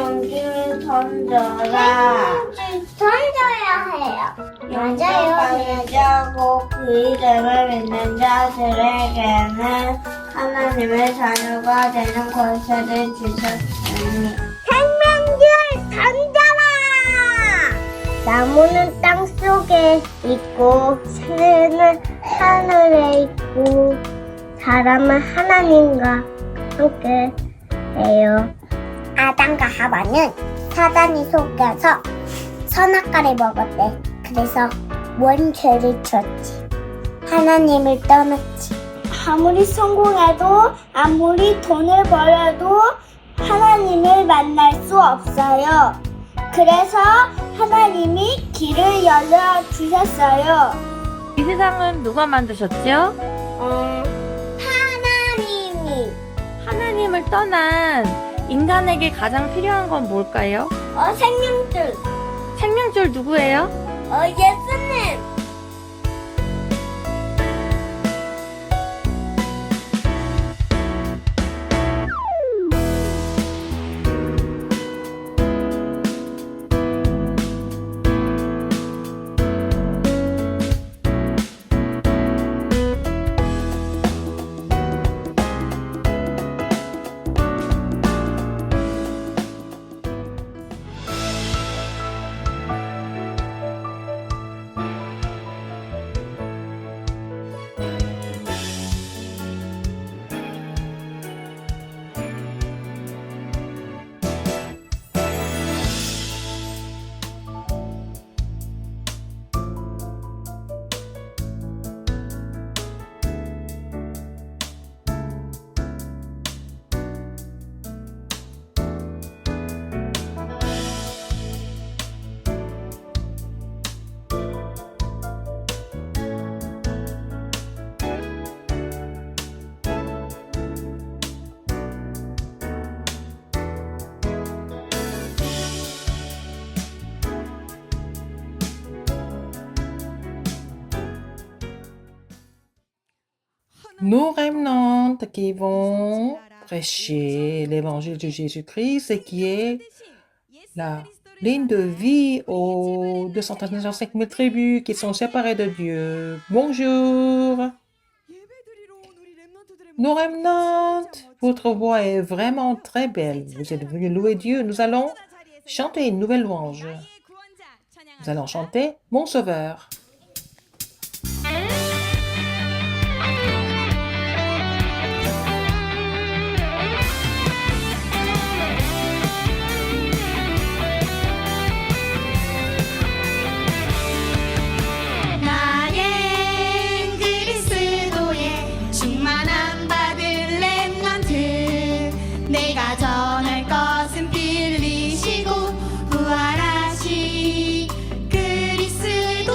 생명줄 던져라. 던져야 해요. 맞아요. 자고 그 이름을 믿는 자들에게는 하나님의 자녀가 되는 권세를 주셨으니 생명줄 던져라! 나무는 땅 속에 있고 새는 하늘에 있고 사람은 하나님과 함께 해요. 아담과 하와는 사단이 속여서 선악과를 먹었대. 그래서 원죄를 지었지. 하나님을 떠났지. 아무리 성공해도 아무리 돈을 벌어도 하나님을 만날 수 없어요. 그래서 하나님이 길을 열어주셨어요. 이 세상은 누가 만드셨죠? 하나님이 하나님을 떠난 인간에게 가장 필요한 건 뭘까요? 생명줄 생명줄 누구예요? 예수님. Nos rémanentes qui vont prêcher l'évangile de Jésus-Christ et qui est la ligne de vie aux 235 000 tribus qui sont séparées de Dieu. Bonjour! Nos rémanentes, votre voix est vraiment très belle. Vous êtes venus louer Dieu. Nous allons chanter une nouvelle louange. Nous allons chanter Mon Sauveur. 나의 그리스도의 충만함 받을 렘넌트 내가 전할 것은 빌리시고 부활하신 그리스도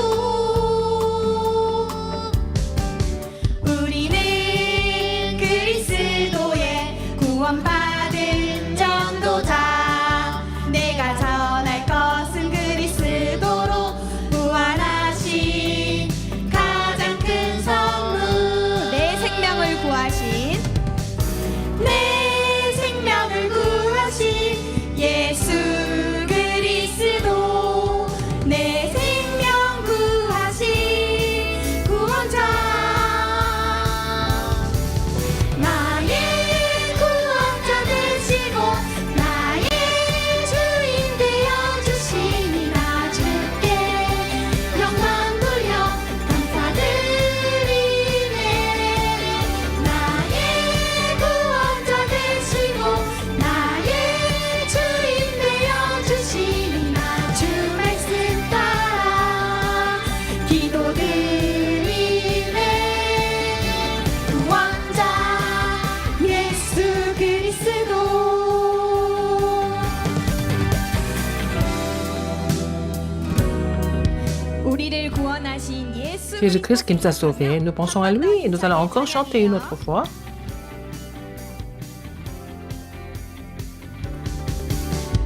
우리는 그리스도의 구원받은 전도자 내가 전할 것은 그리스도로 부활하신 가장 큰 선물 내 생명을 구하신 내 생명을 구하신 예수 그리스도 내 생명 구하신 구원자 나의 구원자 되시고 나의 주인 되어 주시니 나 주께 영광 돌려 감사드리네 나의 구원자 되시고 나의 주인 되어 주시니 나 주 말씀 따라 기도드리네 구원자 예수 그리스도 우리를 구원하신 예수 Jésus-Christ qui nous a sauvés. Nous pensons à lui et nous allons encore chanter une autre fois.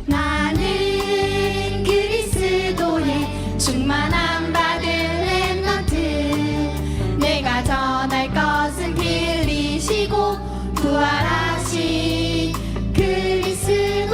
나는 그리스도의 충만함 받은 렘넌트 내가 전할 것은 빌리시고 부활하신 그리스도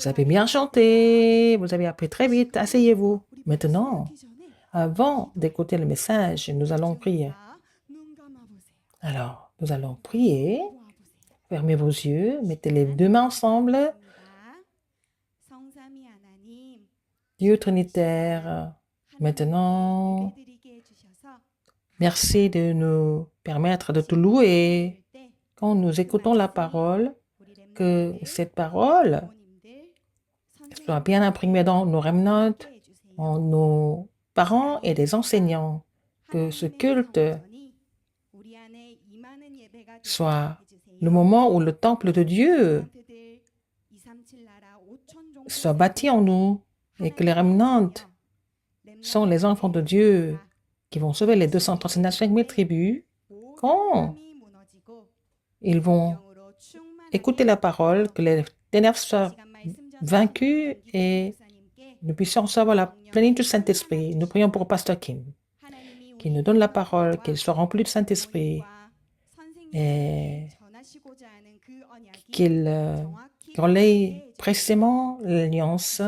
Vous avez bien chanté, vous avez appris très vite, asseyez-vous. Maintenant, avant d'écouter le message, nous allons prier. Alors, nous allons prier. Fermez vos yeux, mettez les deux mains ensemble. Dieu Trinitaire, maintenant, merci de nous permettre de te louer. Quand nous écoutons la parole, que cette parole soit bien imprimée dans nos remnants, en nos parents et des enseignants, que ce culte soit le moment où le temple de Dieu soit bâti en nous et que les remnants sont les enfants de Dieu qui vont sauver les 235 000 tribus quand ils vont écouter la parole, que les ténèbres soient vaincues et nous puissions recevoir la plénitude du Saint-Esprit. Nous prions pour Pasteur Kim, qui nous donne la parole, qu'il soit rempli du Saint-Esprit et qu'il relaie précisément l'alliance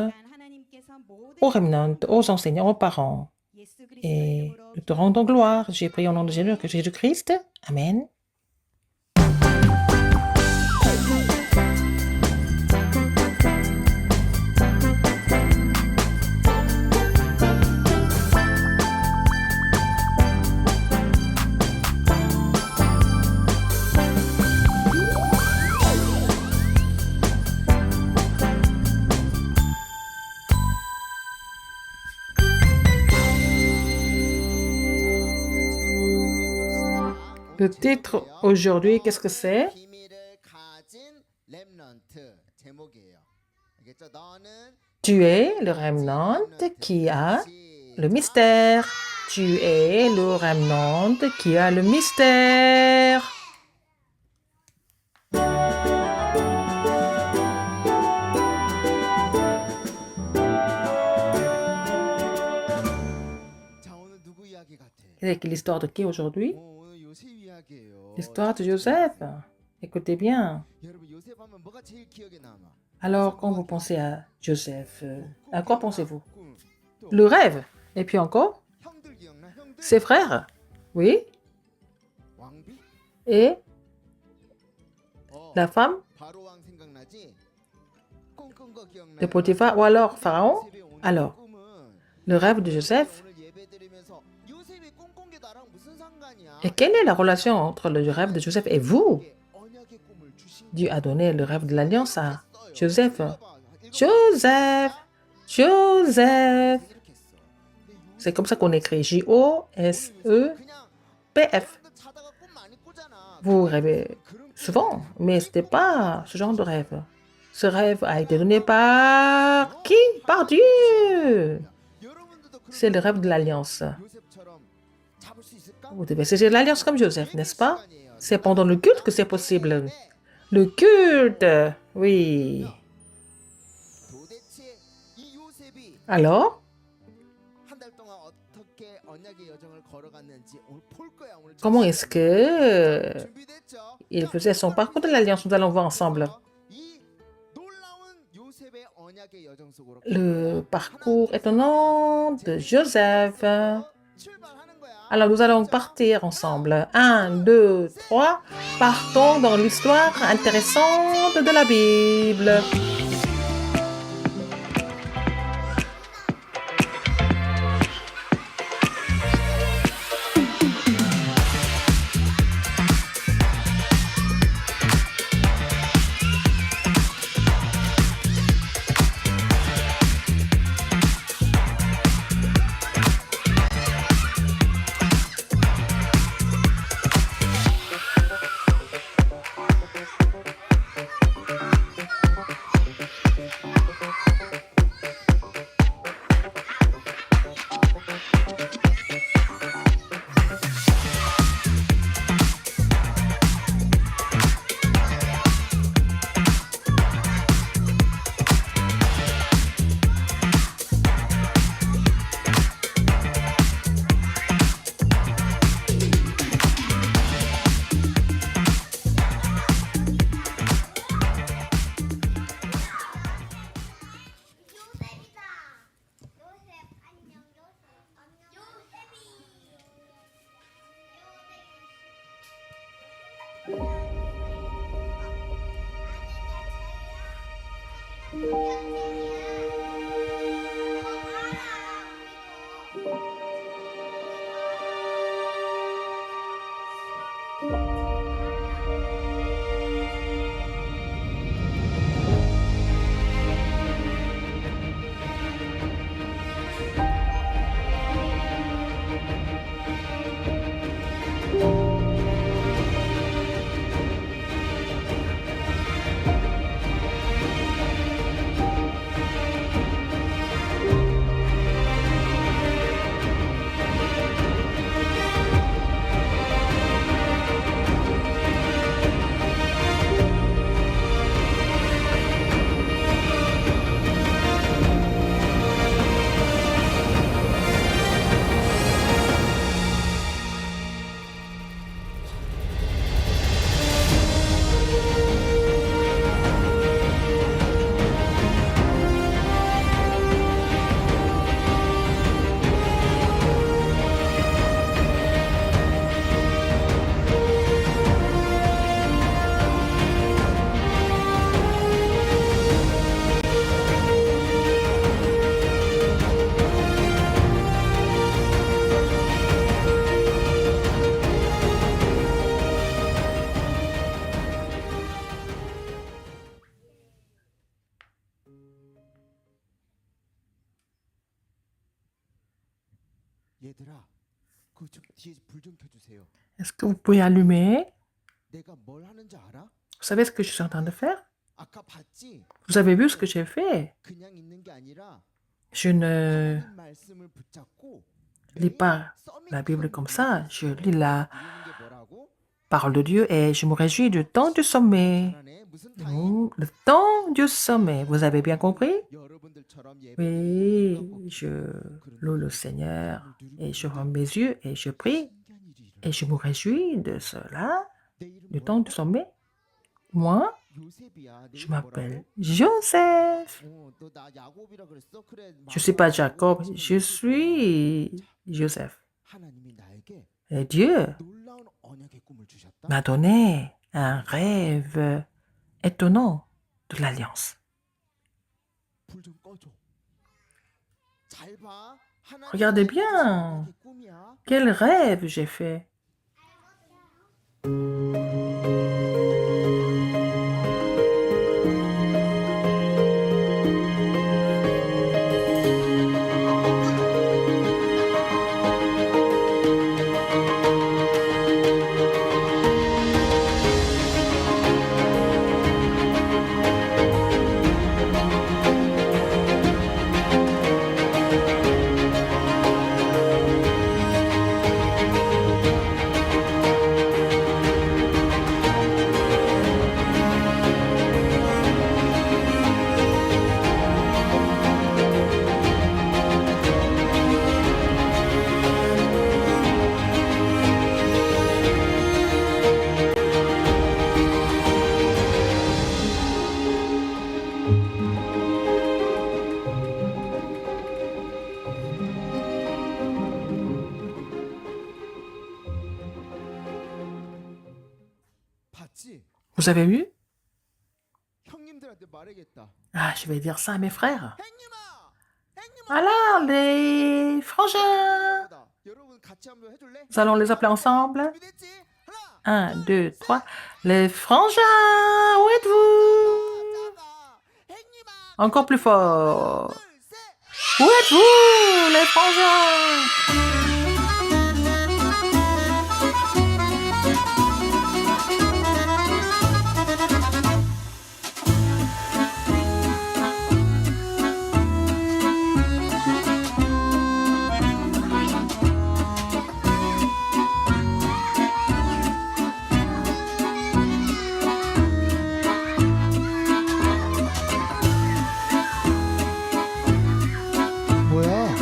aux remnants, aux enseignants, aux parents. Et nous te rendons gloire. J'ai prié au nom de Jésus-Christ. Amen. Le titre aujourd'hui, qu'est-ce que c'est? Tu es le remnant qui a le mystère. Tu es le remnant qui a le mystère. C'est l'histoire de qui aujourd'hui? L'histoire de Joseph. Écoutez bien. Alors, quand vous pensez à Joseph, à quoi pensez-vous? Le rêve. Et puis encore? Ses frères. Oui. Et la femme de Potiphar ou alors Pharaon. Alors, le rêve de Joseph. Et quelle est la relation entre le rêve de Joseph et vous? Dieu a donné le rêve de l'alliance à Joseph. Joseph! Joseph! C'est comme ça qu'on écrit J-O-S-E-P-F. Vous rêvez souvent, mais ce n'était pas ce genre de rêve. Ce rêve a été donné par qui? Par Dieu! C'est le rêve de l'alliance. Vous devez saisir l'alliance comme Joseph, n'est-ce pas? C'est pendant le culte que c'est possible. Le culte, oui. Alors, comment est-ce que il faisait son parcours de l'alliance? Nous allons voir ensemble. Le parcours étonnant de Joseph. Alors, nous allons partir ensemble. 1, 2, 3. Partons dans l'histoire intéressante de la Bible. 얘들아, 그 좀 뒤에 불 좀 켜주세요. Est-ce que vous pouvez allumer? 내가 뭘 하는지 알아? Vous savez ce que je suis en train de faire? 아까 봤지? Vous avez vu ce que j'ai fait? 그냥 있는 게 아니라 Je ne 하나님 말씀을 붙잡고 lis pas la Bible comme ça. Je lis la parole de Dieu et je me réjouis du temps du sommet. Le temps du sommet. Vous avez bien compris? Oui, je loue le Seigneur et je ferme mes yeux et je prie et je me réjouis de cela, du temps du sommet. Moi, je m'appelle Joseph. Je ne suis pas Jacob, je suis Joseph. Et Dieu m'a donné un rêve étonnant de l'Alliance. Regardez bien, quel rêve j'ai fait. Vous avez vu? Ah, je vais dire ça à mes frères. Alors, les frangins. Nous allons les appeler ensemble. 1, 2, 3. Les frangins, où êtes-vous? Encore plus fort. Où êtes-vous, les frangins? 뭐야?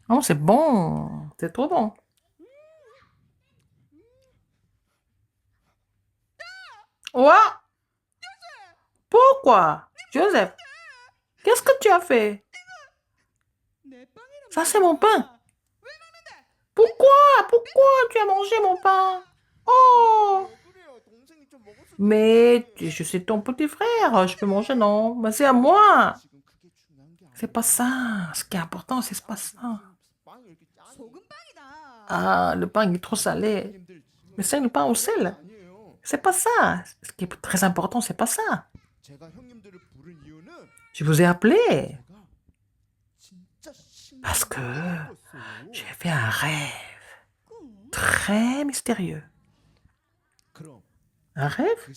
Oh, c'est bon. C'est trop bon. Pourquoi? Joseph, qu'est-ce que tu as fait? Ça, c'est mon pain. Pourquoi tu as mangé mon pain? Oh! Mais je suis ton petit frère, je peux manger, non? Mais c'est à moi. C'est pas ça. Ce qui est important, c'est pas ça. Ah, le pain est trop salé. Mais c'est le pain au sel. C'est pas ça. Ce qui est très important, c'est pas ça. Je vous ai appelé parce que j'ai fait un rêve très mystérieux. Un rêve?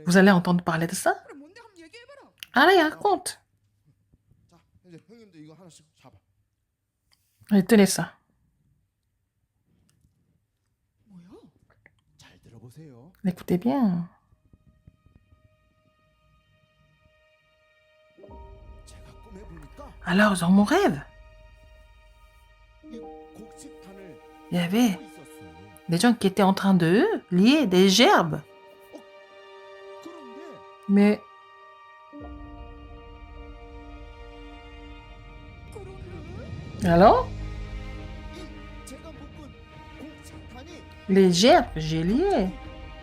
Vous allez entendre parler de ça? Allez, raconte. Allez, tenez ça. Écoutez bien. Alors, dans mon rêve, il y avait des gens qui étaient en train de lier des gerbes. Mais alors, les gerbes, j'ai lié,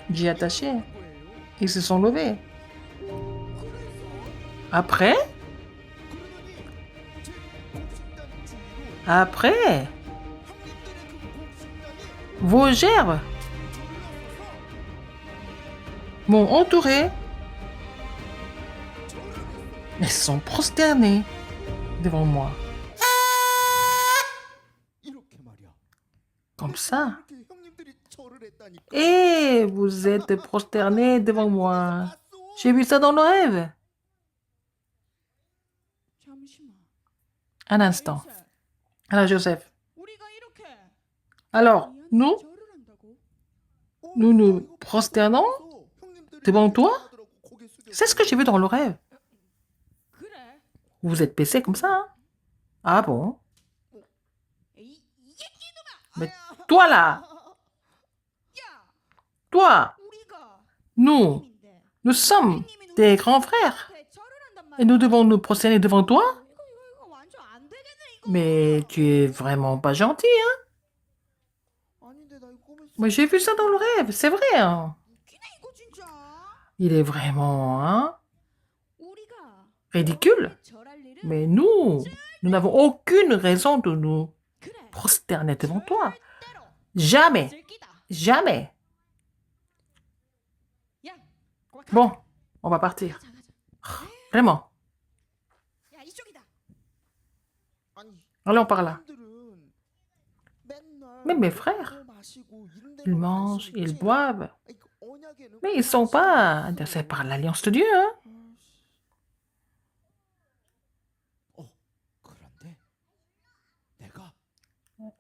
j'ai attaché. Ils se sont levés. Après, vos gerbes m'ont entouré. Ils sont prosternés devant moi. Comme ça. Et vous êtes prosternés devant moi. J'ai vu ça dans le rêve. Un instant. Alors, Joseph. Alors, nous nous prosternons devant toi? C'est ce que j'ai vu dans le rêve. Vous êtes baissé comme ça, hein? Ah bon? Mais toi là! Toi! Nous sommes tes grands frères. Et nous devons nous prosterner devant toi? Mais tu es vraiment pas gentil, hein? Moi, j'ai vu ça dans le rêve, c'est vrai, hein? Il est vraiment, hein? Ridicule. Mais nous n'avons aucune raison de nous prosterner devant toi. Jamais. Jamais. Bon, on va partir. Vraiment. Allons par là. Même mes frères, ils mangent, ils boivent. Mais ils ne sont pas intéressés par l'alliance de Dieu, hein?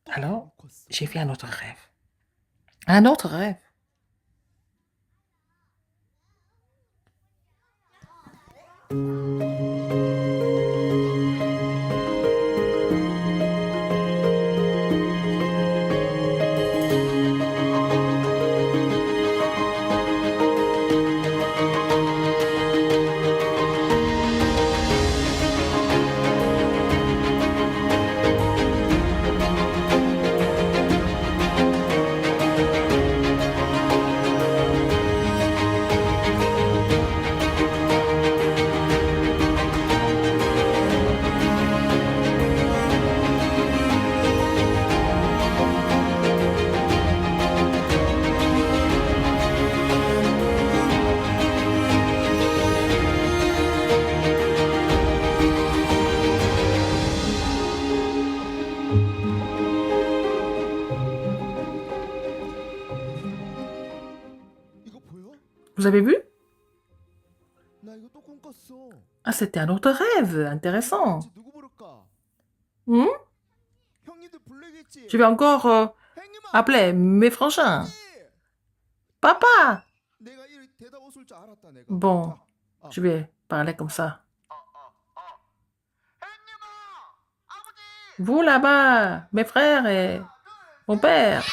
Alors, j'ai fait un autre rêve. Un autre rêve. Vous avez vu? Ah, c'était un autre rêve, intéressant. Hmm? Je vais encore appeler mes frangins. Papa! Bon, je vais parler comme ça. Vous là-bas, mes frères et mon père.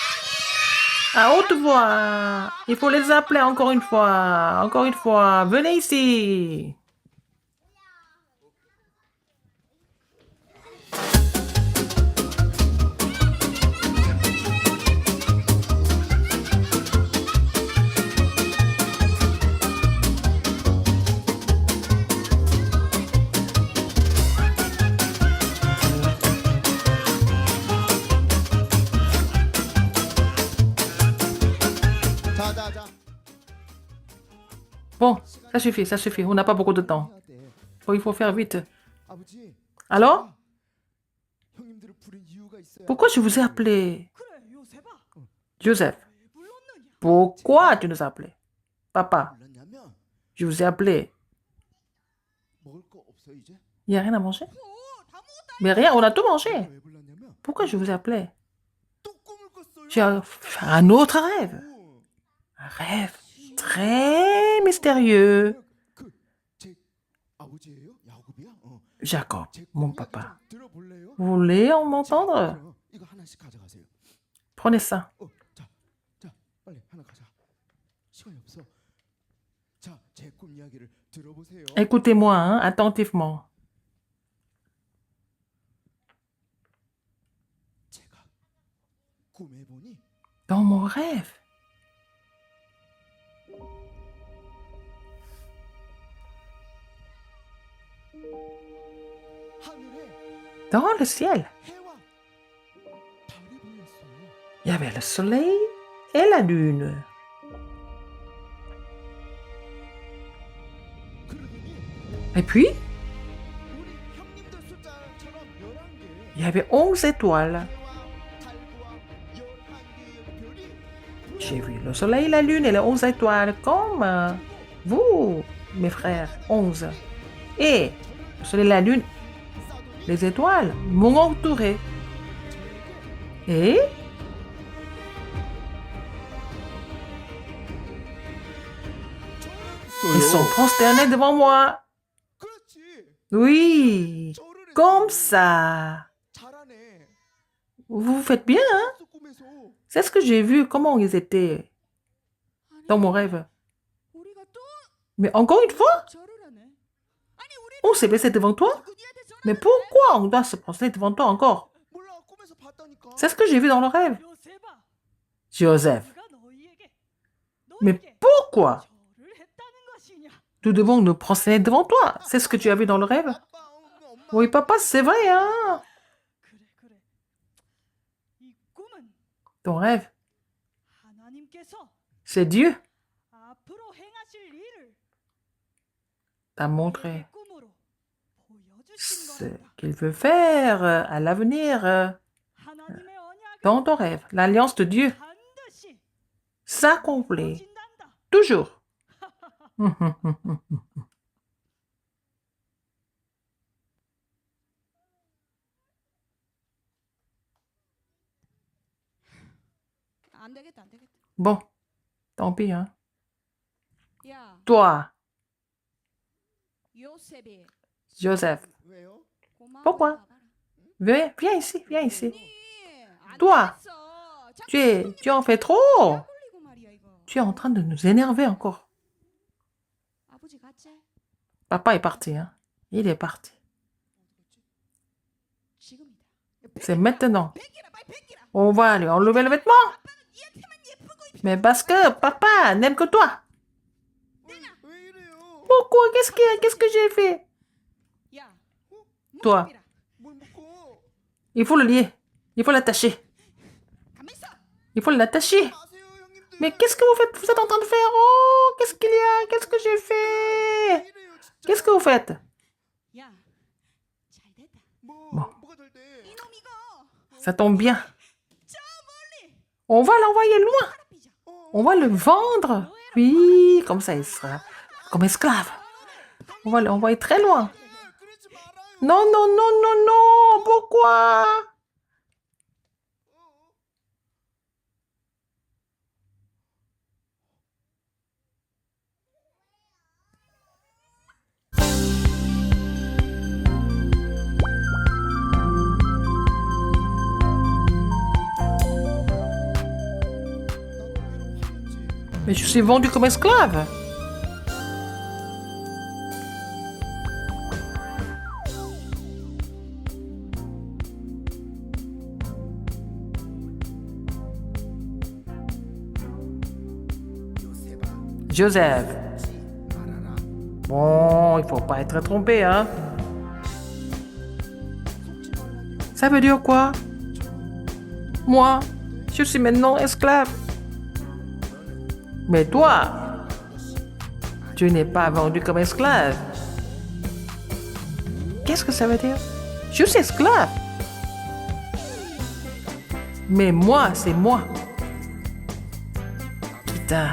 À haute voix. Il faut les appeler encore une fois. Encore une fois. Venez ici. 자자자. Bon, ça suffit, ça suffit. On n'a pas beaucoup de temps. 해야 돼. Bon, il faut faire vite. 아버지. Alors, 형님들을 부른 이유가 있어요. pourquoi je vous ai appelé Joseph? Pourquoi tu nous as appelés? Papa, 불렀냐면 je vous ai appelé. 먹을 거 없어 이제? Il n'y a rien à manger? Mais rien, on a tout mangé. 왜 불렀냐면 Pourquoi je vous ai appelé? 또 꿈을 꿨어요. J'ai un autre rêve. 어. Un rêve très mystérieux. 그제 아버지예요? 야곱이야? 어. Jacob, 제 mon 꿈 papa. 이야기 좀 들어볼래요? Vous voulez 자, m'entendre? 그럼 이거 하나씩 가져가세요. Prenez ça. 자, 빨리 하나 가자. 시간이 없어. 자, 제 꿈 이야기를 들어보세요. Écoutez-moi hein, attentivement. 제가 꿈에 보니 Dans mon rêve, 하늘에 dans le ciel, 해와 달이 보였어요. il y avait le soleil et la lune. 그러더니 Et puis, 우리 형님들 숫자처럼 11개 il y avait 11 étoiles. 해와 달과 11개의 별이 J'ai vu le soleil, la lune et les 11 étoiles comme vous, mes frères, 11. Et le soleil, la lune, les étoiles m'ont entouré. Et ils sont prosternés devant moi. 그렇지. Oui, 절을 comme 했어. ça. 잘하네. Vous faites bien, hein? 그 꿈에서 C'est ce que j'ai vu, comment ils étaient dans mon rêve. 우리가 또 Mais encore une fois, 절을 하네. 아니 우리 on s'est baissé devant toi. 그니한테 절을 Mais pourquoi on doit se prosterner devant toi encore? 몰라 꿈에서 봤다니까. C'est ce que j'ai vu dans le rêve. 요셉아, Joseph, 내가 너희에게 mais pourquoi 절을 했다는 것이냐? nous devons nous prosterner devant toi? C'est ce que tu as vu dans le rêve? 아빠, 엄마. Oui, papa, c'est vrai, hein? 그래. 이 꿈은 Ton rêve, 하나님께서 c'est Dieu 앞으로 행하실 일을 t'a montré 우리에게 꿈으로 보여주신 ce 거란다. qu'il veut faire à l'avenir 하나님의 언약을 dans ton rêve. L'alliance de Dieu 반드시 s'accomplit 이루어진단다. toujours. 안 되겠다. Bon, tant pis, hein? 야, Toi, 요셉이 Joseph, 왜요? 고마워. Pourquoi? viens ici, viens ici. 안 Toi, 되겠어. 자꾸 tu en fais trop. 걸리고 말이야 이거. Tu es en train de nous énerver encore. 아버지 갔지? Papa est parti, hein? Il est parti. 지금이다. C'est maintenant. 백기라 빨리 백기라. On va lui enlever le vêtement. 얘한테만 예쁘고 입. Mais parce que papa n'aime que toi. 왜 이래요? Pourquoi? Qu'est-ce qu'il y a? Qu'est-ce que j'ai fait? 야, Toi. 묶어비라. 뭘 먹고? Il faut le lier. Il faut l'attacher. 가만 있어. Il faut l'attacher. 마세요, 형님들. Mais qu'est-ce que vous faites? Vous êtes en train de faire? Oh, qu'est-ce qu'il y a? Qu'est-ce que j'ai 왜 fait? 이래요, 진짜? Qu'est-ce que vous faites? 야, 잘 됐다. 뭐가 잘 돼? 이놈 이거 Ça tombe bien. 저 멀리 On va l'envoyer loin. 삐져. On va le vendre. Oui, comme ça il sera comme esclave. On va l'envoyer très loin. 그러지 말아요. Non, non, non, non, non. Pourquoi? Mais je suis vendu comme esclave. Joseph. Bon, il faut pas être trompé, hein. Ça veut dire quoi? Moi, je suis maintenant esclave. Mais toi, tu n'es pas vendu comme esclave. Qu'est-ce que ça veut dire? Je suis esclave. Mais moi, c'est moi qui t'a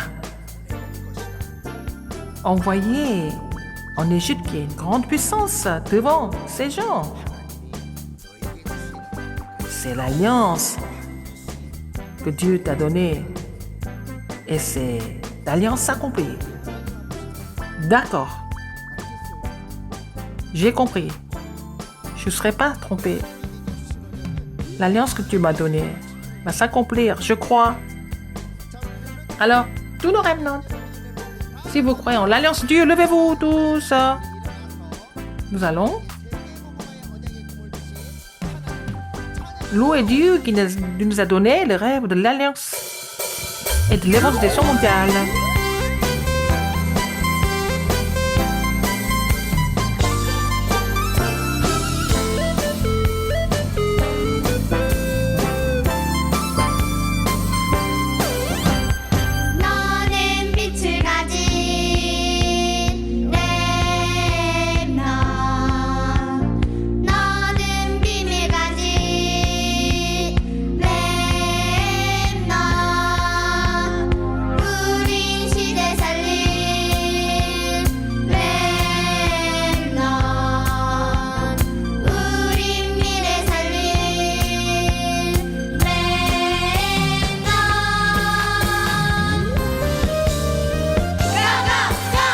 envoyé en Égypte, qui est une grande puissance devant ces gens. C'est l'alliance que Dieu t'a donnée. Et c'est l'alliance accomplie. D'accord. J'ai compris. Je ne serai pas trompé. L'alliance que tu m'as donnée va s'accomplir, je crois. Alors, tous nos remnants, si vous croyez en l'alliance de Dieu, levez-vous tous. Nous allons louer Dieu qui nous a donné le rêve de l'alliance et de l'évangélisation mondiale. 너는 빛을 가진 렘넌 너는 비밀 가진 렘넌 우린 시대 살린 렘넌 우린 미래 살린 렘넌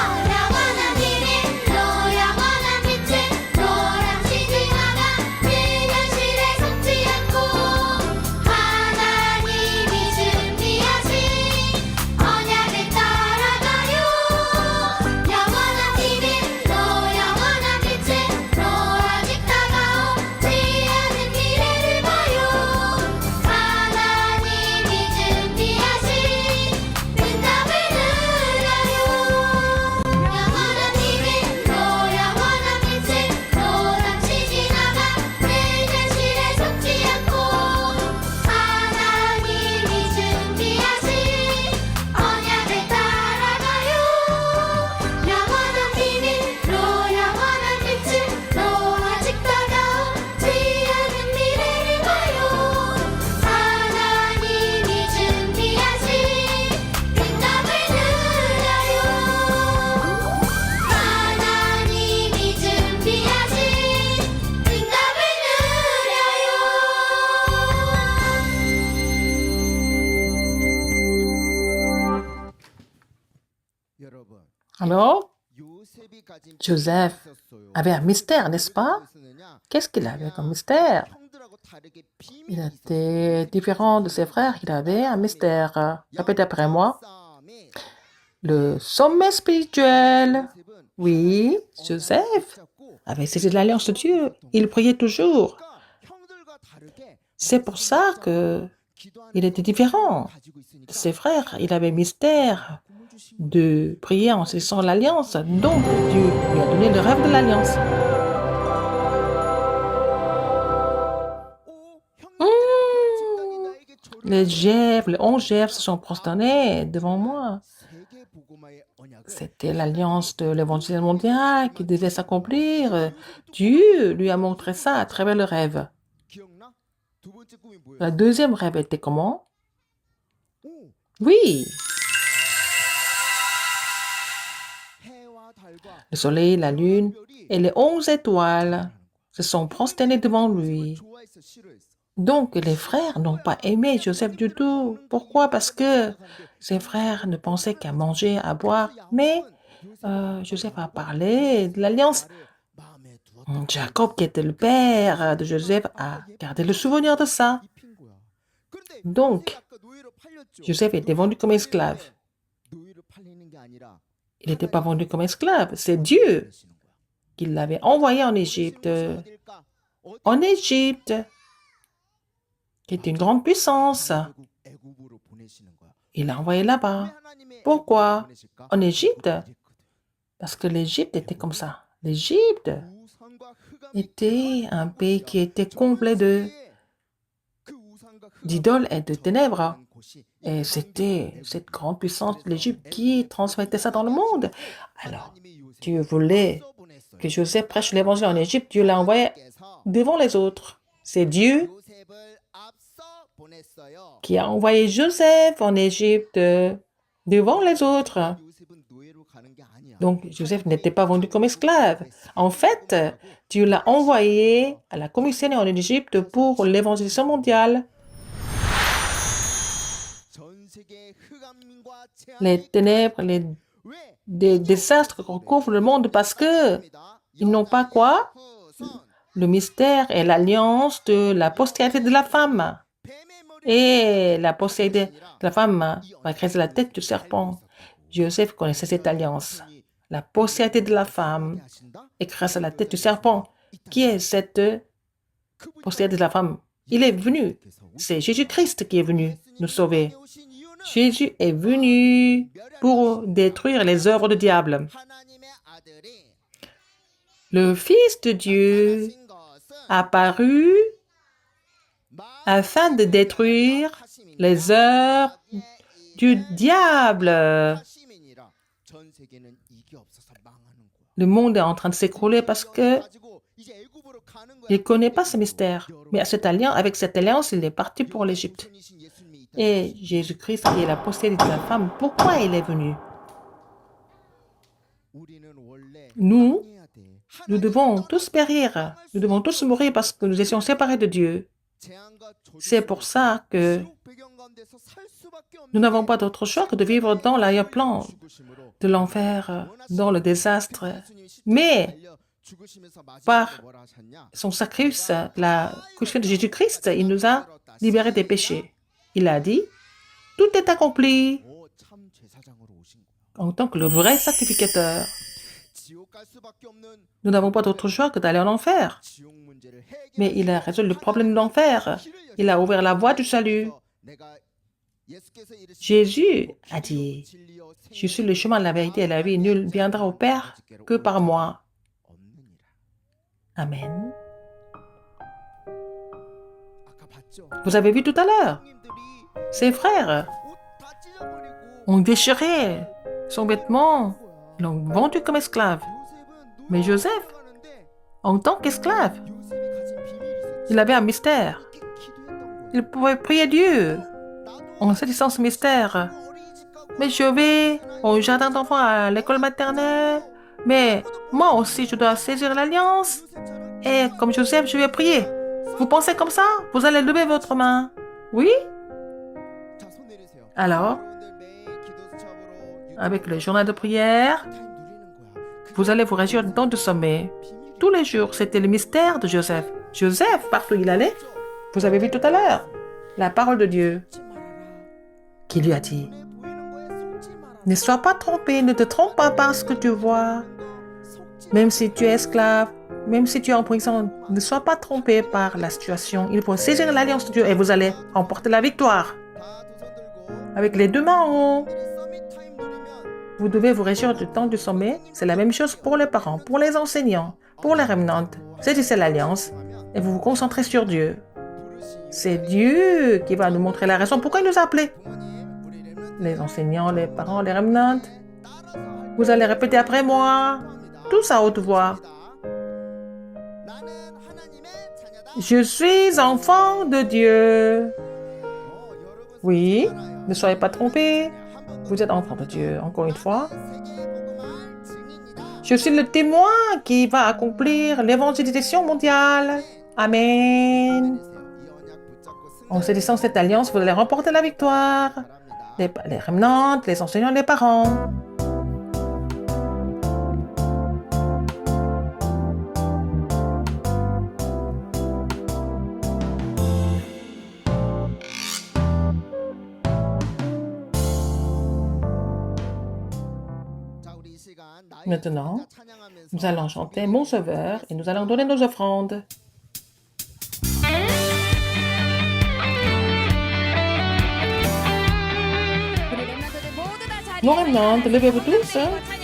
영원한 비밀로 영원한 빛을 노란빛이 나가 비현실에 속지 않고 하나님이 준비하신 언약을 따라가요 영원한 비밀로 영원한 빛을 노란빛 다가오지 않은 미래를 봐요 하나님이 준비하신 응답을 누려요 영원한 비밀로 영원한 빛을 노란빛이 나가 내 현실에 속지 않고 하나님이 준비하신 언약을 따라가요 영원한 비밀로 영원한 빛을 노란빛 다가오지 않은 미래를 봐요 하나님이 준비하신 응답을 누려요 하나님이 준비하신 응답을 누려요 여러분, Alors, 요셉이 가진 Joseph 비밀이 있었어요. avait un mystère, n'est-ce pas? 무엇이었느냐? Qu'est-ce qu'il avait comme mystère? 형들하고 다르게 비밀이 Il 있었어요. était différent de ses frères, il avait un mystère. Répétez après moi. 싸움에 Le sommet spirituel. 요셉은 Oui, Joseph 잡고 avait saisi de l'alliance de Dieu. Il priait toujours. 그러니까 형들과 다르게 C'est pour ça que 기도하는 il était différent 가지고 있으니까 de ses frères. Il avait mystère de prier en saisissant l'alliance. Donc, Dieu lui a donné le rêve de l'alliance. Les Gèvres, les 11 Gèvres se sont prosternés devant moi. C'était l'alliance de l'évangile mondial qui devait s'accomplir. Dieu lui a montré ça à travers le rêve. Le deuxième rêve était comment? Oui, le soleil, la lune et les 11 étoiles se sont prosternés devant lui. Donc, les frères n'ont pas aimé Joseph du tout. Pourquoi? Parce que ses frères ne pensaient qu'à manger, à boire. Mais Joseph a parlé de l'alliance. Jacob, qui était le père de Joseph, a gardé le souvenir de ça. Donc, Joseph était vendu comme esclave. Il n'était pas vendu comme esclave. C'est Dieu qui l'avait envoyé en Égypte. En Égypte, qui est une grande puissance. Il l'a envoyé là-bas. Pourquoi? En Égypte? Parce que l'Égypte était comme ça. L'Égypte était un pays qui était complet d'idoles et de ténèbres. Et c'était cette grande puissance de l'Égypte qui transmettait ça dans le monde. Alors, Dieu voulait que Joseph prêche l'évangile en Égypte. Dieu l'a envoyé devant les autres. C'est Dieu qui a envoyé Joseph en Égypte devant les autres. Donc, Joseph n'était pas vendu comme esclave. En fait, Dieu l'a envoyé à la commission en Égypte pour l'évangélisation mondiale. Les ténèbres, des désastres recouvrent le monde parce que ils n'ont pas quoi? Le mystère et l'alliance de la postérité de la femme. Et la postérité de la femme va écraser la tête du serpent. Joseph connaissait cette alliance. La postérité de la femme écrase la tête du serpent. Qui est cette postérité de la femme? Il est venu. C'est Jésus-Christ qui est venu nous sauver. Jésus est venu pour détruire les œuvres du diable. Le Fils de Dieu apparu afin de détruire les œuvres du diable. Le monde est en train de s'écrouler parce que il ne connaît pas ce mystère. Mais avec cette alliance, il est parti pour l'Égypte. Et Jésus-Christ, qui est la postérité de la femme, pourquoi il est venu? Nous devons tous périr. Nous devons tous mourir parce que nous étions séparés de Dieu. C'est pour ça que nous n'avons pas d'autre choix que de vivre dans l'arrière-plan de l'enfer, dans le désastre. Mais par son sacrifice, la crucifixion de Jésus-Christ, il nous a libérés des péchés. Il a dit, tout est accompli en tant que le vrai sacrificateur. Nous n'avons pas d'autre choix que d'aller en enfer. Mais il a résolu le problème de l'enfer. Il a ouvert la voie du salut. Jésus a dit, je suis le chemin, la vérité et la vie. Nul viendra au Père que par moi. Amen. Vous avez vu tout à l'heure, ses frères ont déchiré son vêtement, l'ont vendu comme esclave. Mais Joseph, en tant qu'esclave, il avait un mystère. Il pouvait prier Dieu en saisissant ce mystère. Mais je vais au jardin d'enfants à l'école maternelle. Mais moi aussi, je dois saisir l'alliance. Et comme Joseph, je vais prier. Vous pensez comme ça? Vous allez lever votre main. Oui? Alors, avec le journal de prière, vous allez vous réjouir dans le sommet. Tous les jours, c'était le mystère de Joseph. Joseph, partout où il allait, vous avez vu tout à l'heure, la parole de Dieu qui lui a dit, ne sois pas trompé, ne te trompe pas par ce que tu vois. Même si tu es esclave, même si tu es en prison, ne sois pas trompé par la situation. Il faut saisir l'alliance de Dieu et vous allez remporter la victoire. Avec les deux mains en haut, vous devez vous réjouir du temps du sommet. C'est la même chose pour les parents, pour les enseignants, pour les remnantes. Saisissez l'alliance et vous vous concentrez sur Dieu. C'est Dieu qui va nous montrer la raison pourquoi il nous a appelés. Les enseignants, les parents, les remnantes. Vous allez répéter après moi, tous à haute voix. Je suis enfant de Dieu. Oui, ne soyez pas trompés. Vous êtes enfant de Dieu, encore une fois. Je suis le témoin qui va accomplir l'évangélisation mondiale. Amen. En saisissant cette alliance, vous allez remporter la victoire. Les remnantes, les enseignants, les parents. Maintenant, nous allons chanter Mon Sauveur et nous allons donner nos offrandes. Nos remnants, levez-vous tous.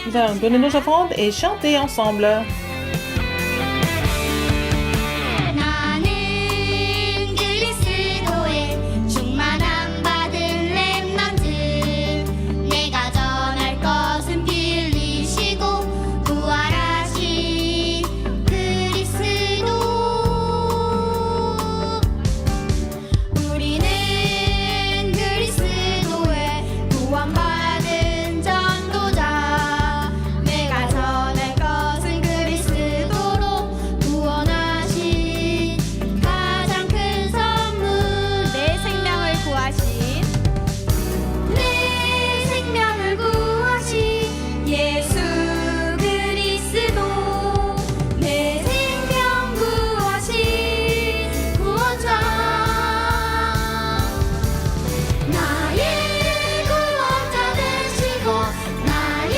Nous allons donner nos offrandes et chanter ensemble. 나는 그리스도의 충만함 받은 렘넌트 내가 전할 것은 빌리시고 부활하신 그리스도 우리는 그리스도의 구원받은 전도자 내가 전할 것은 그리스도로 구원하신 가장 큰 선물 내 생명을 구하신 내 생명을 구하신 예수 그리스도 내 생명 구하신 구원자 나의 구원자 되시고 나의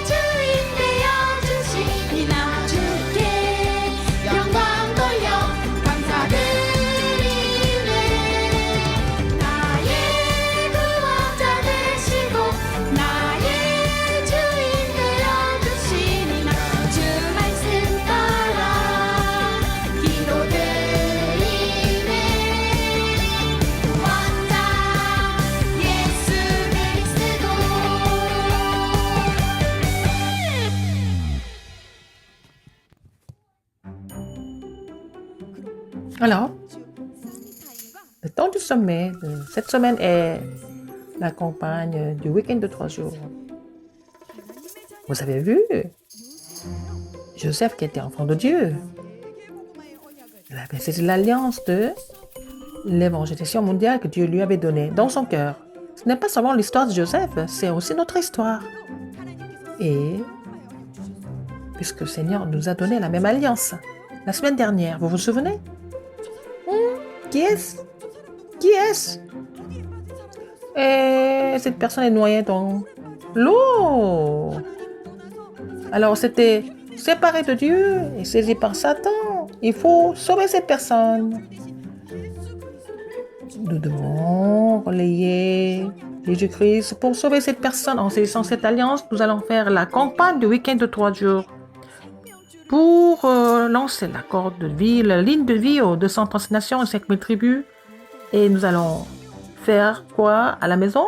주인 되어주시니 나 주께 영광 돌려 감사드리네 나의 구원자 되시고 나의 주인 되어주시니 나 주 말씀 따라 기도드리네 구원자 예수 그리스도 Alors, le temps du sommet de cette semaine est la campagne du week-end de 3 jours. Vous avez vu Joseph qui était enfant de Dieu. Il avait saisi l'alliance de l'évangélisation mondiale que Dieu lui avait donnée dans son cœur. Ce n'est pas seulement l'histoire de Joseph, c'est aussi notre histoire. Et puisque le Seigneur nous a donné la même alliance la semaine dernière, vous vous souvenez? Qui est-ce? Qui est-ce? Et cette personne est noyée dans l'eau. Alors c'était séparé de Dieu et saisi par Satan. Il faut sauver cette personne. Nous devons relayer Jésus-Christ pour sauver cette personne. En saisissant cette alliance, nous allons faire la campagne du week-end de 3 jours pour lancer l'accord de vie, la ligne de vie aux 230 nations et 5000 tribus. Et nous allons faire quoi à la maison?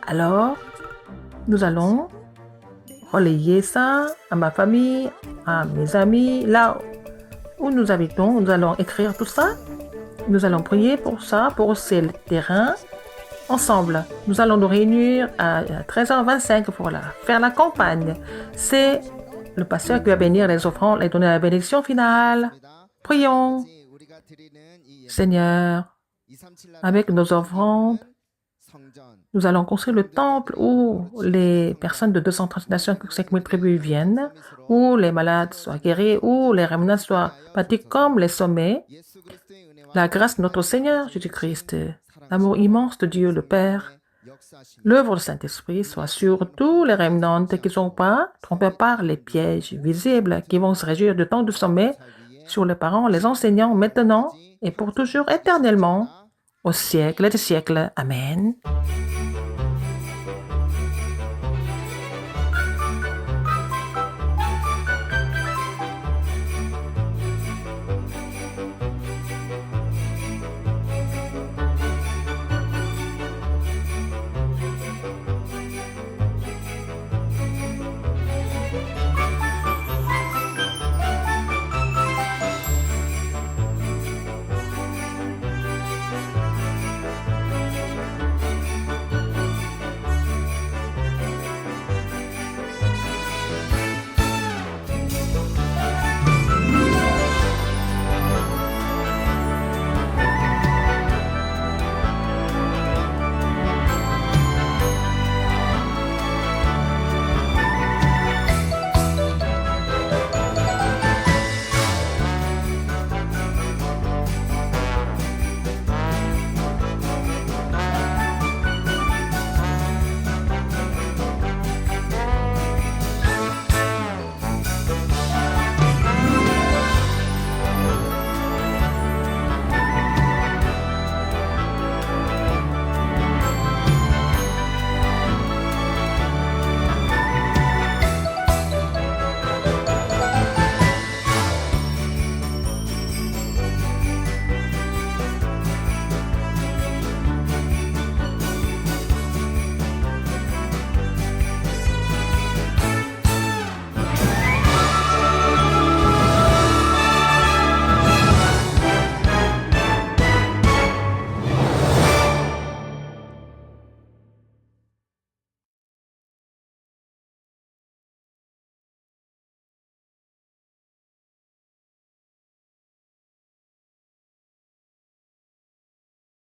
Alors, nous allons relayer ça à ma famille, à mes amis, là où nous habitons. Nous allons écrire tout ça. Nous allons prier pour ça, pour ces terrains. Ensemble, nous allons nous réunir à 13h25 pour faire la campagne. C'est le pasteur qui va bénir les offrandes et donner la bénédiction finale. Prions. Seigneur, avec nos offrandes, nous allons construire le temple où les personnes de 230 nations, 5000 tribus viennent, où les malades soient guéris, où les remnants soient bâtis comme les sommets. La grâce de notre Seigneur Jésus-Christ, l'amour immense de Dieu le Père, l'œuvre du Saint-Esprit soit sur tous les remnants qui ne sont pas trompés par les pièges visibles, qui vont se réjouir de tant de sommets sur les parents, les enseignants, maintenant et pour toujours éternellement, au siècle des siècles. Amen.